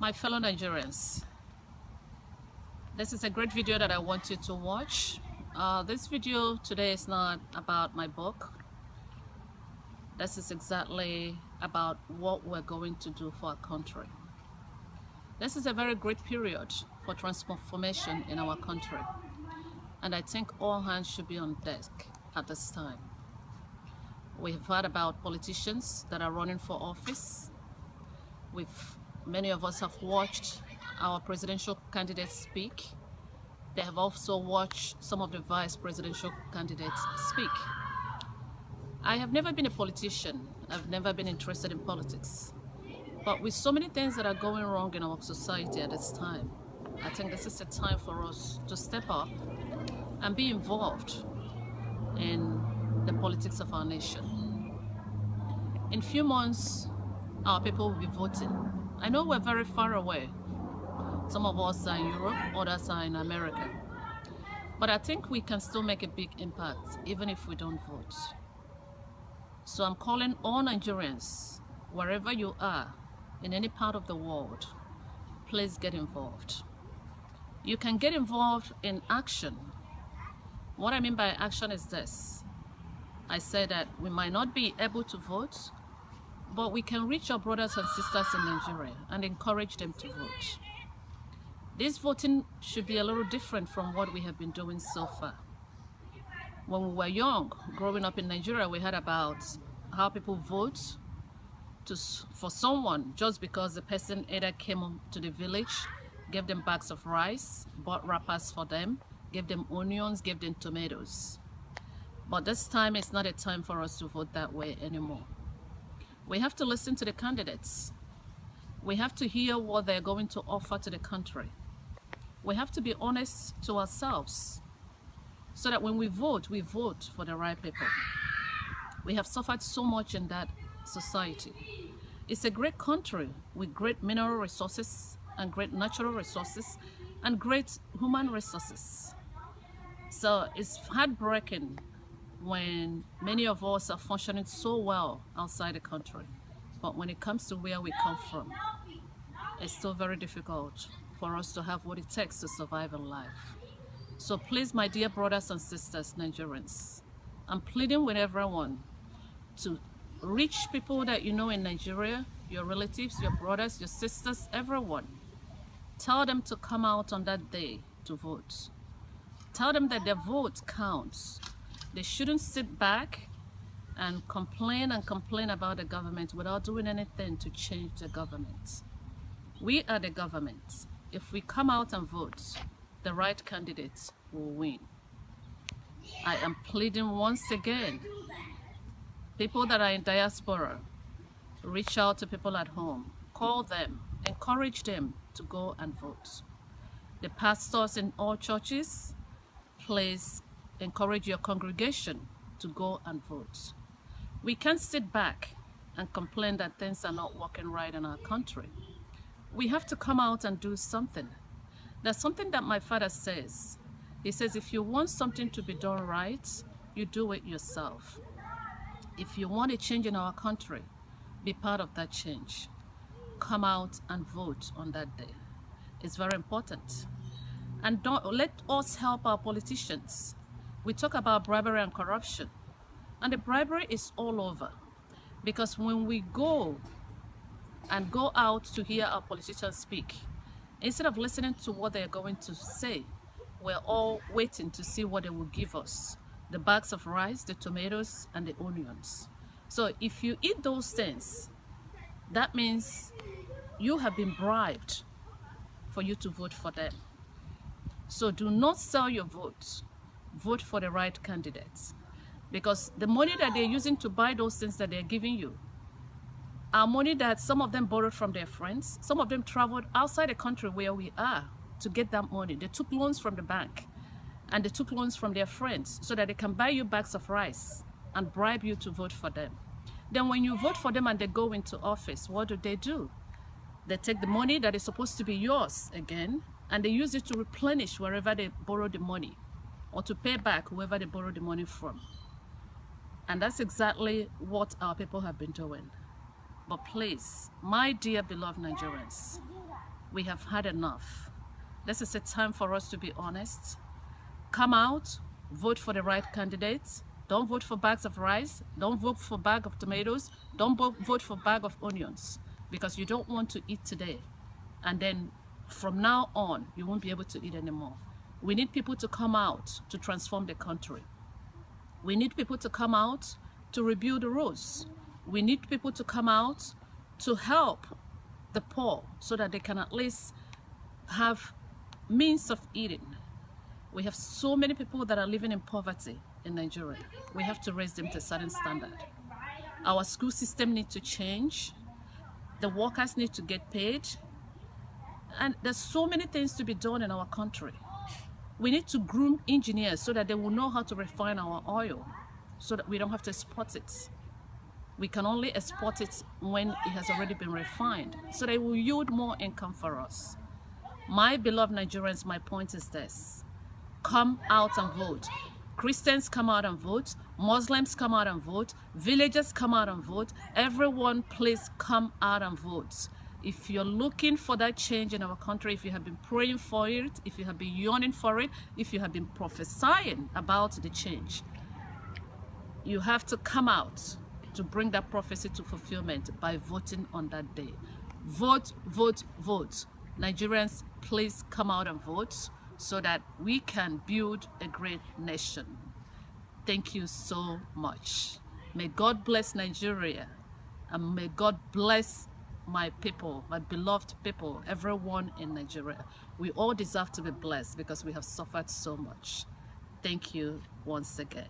My fellow Nigerians, this is a great video that I want you to watch. This video today is not about my book. This is exactly about what we're going to do for our country. This is a very great period for transformation in our country, and I think all hands should be on deck at this time. We have heard about politicians that are running for office. Many of us have watched our presidential candidates speak. They have also watched some of the vice presidential candidates speak. I have never been a politician. I've never been interested in politics. But with so many things that are going wrong in our society at this time, I think this is a time for us to step up and be involved in the politics of our nation. In a few months, our people will be voting. I know we're very far away. Some of us are in Europe, others are in America. But I think we can still make a big impact even if we don't vote. So I'm calling all Nigerians, wherever you are, in any part of the world, please get involved. You can get involved in action. What I mean by action is this. I say that we might not be able to vote, but we can reach our brothers and sisters in Nigeria and encourage them to vote. This voting should be a little different from what we have been doing so far. When we were young, growing up in Nigeria, we heard about how people vote for someone just because the person either came to the village, gave them bags of rice, bought wrappers for them, gave them onions, gave them tomatoes. But this time, it's not a time for us to vote that way anymore. We have to listen to the candidates. We have to hear what they're going to offer to the country. We have to be honest to ourselves so that when we vote for the right people. We have suffered so much in that society. It's a great country with great mineral resources and great natural resources and great human resources. So it's heartbreaking when many of us are functioning so well outside the country, but when it comes to where we come from, it's still very difficult for us to have what it takes to survive in life. So please, my dear brothers and sisters, Nigerians, I'm pleading with everyone to reach people that you know in Nigeria, your relatives, your brothers, your sisters, everyone. Tell them to come out on that day to vote. Tell them that their vote counts. They shouldn't sit back and complain about the government without doing anything to change the government. We are the government. If we come out and vote, the right candidates will win. I am pleading once again, people that are in diaspora, reach out to people at home, call them, encourage them to go and vote. The pastors in all churches, please encourage your congregation to go and vote. We can't sit back and complain that things are not working right in our country. We have to come out and do something. There's something that my father says. He says, if you want something to be done right, you do it yourself. If you want a change in our country, be part of that change. Come out and vote on that day. It's very important. And don't let us help our politicians. We talk about bribery and corruption, and the bribery is all over, because when we go out to hear our politicians speak, instead of listening to what they're going to say, we're all waiting to see what they will give us, the bags of rice, the tomatoes, and the onions. So if you eat those things, that means you have been bribed for you to vote for them. So do not sell your vote. Vote for the right candidates, because the money that they're using to buy those things that they're giving you are money that some of them borrowed from their friends. Some of them traveled outside the country where we are to get that money. They took loans from the bank and they took loans from their friends so that they can buy you bags of rice and bribe you to vote for them. Then when you vote for them and they go into office, what do? They take the money that is supposed to be yours again and they use it to replenish wherever they borrow the money, or to pay back whoever they borrowed the money from. And that's exactly what our people have been doing. But please, my dear beloved Nigerians, We have had enough. This is a time for us to be honest. Come out, vote for the right candidates. Don't vote for bags of rice. Don't vote for bag of tomatoes. Don't vote for bag of onions, because you don't want to eat today. And then from now on, you won't be able to eat anymore. We need people to come out to transform the country. We need people to come out to rebuild the roads. We need people to come out to help the poor so that they can at least have means of eating. We have so many people that are living in poverty in Nigeria. We have to raise them to a certain standard. Our school system needs to change. The workers need to get paid. And there's so many things to be done in our country. We need to groom engineers so that they will know how to refine our oil, so that we don't have to export it. We can only export it when it has already been refined, so that it will yield more income for us. My beloved Nigerians, my point is this: come out and vote. Christians, come out and vote. Muslims, come out and vote. Villagers, come out and vote. Everyone, please come out and vote. If you're looking for that change in our country, if you have been praying for it, if you have been yearning for it, if you have been prophesying about the change, you have to come out to bring that prophecy to fulfillment by voting on that day. Vote, vote, vote. Nigerians, please come out and vote so that we can build a great nation. Thank you so much. May God bless Nigeria, and may God bless my people, my beloved people, everyone in Nigeria. We all deserve to be blessed because we have suffered so much. Thank you once again.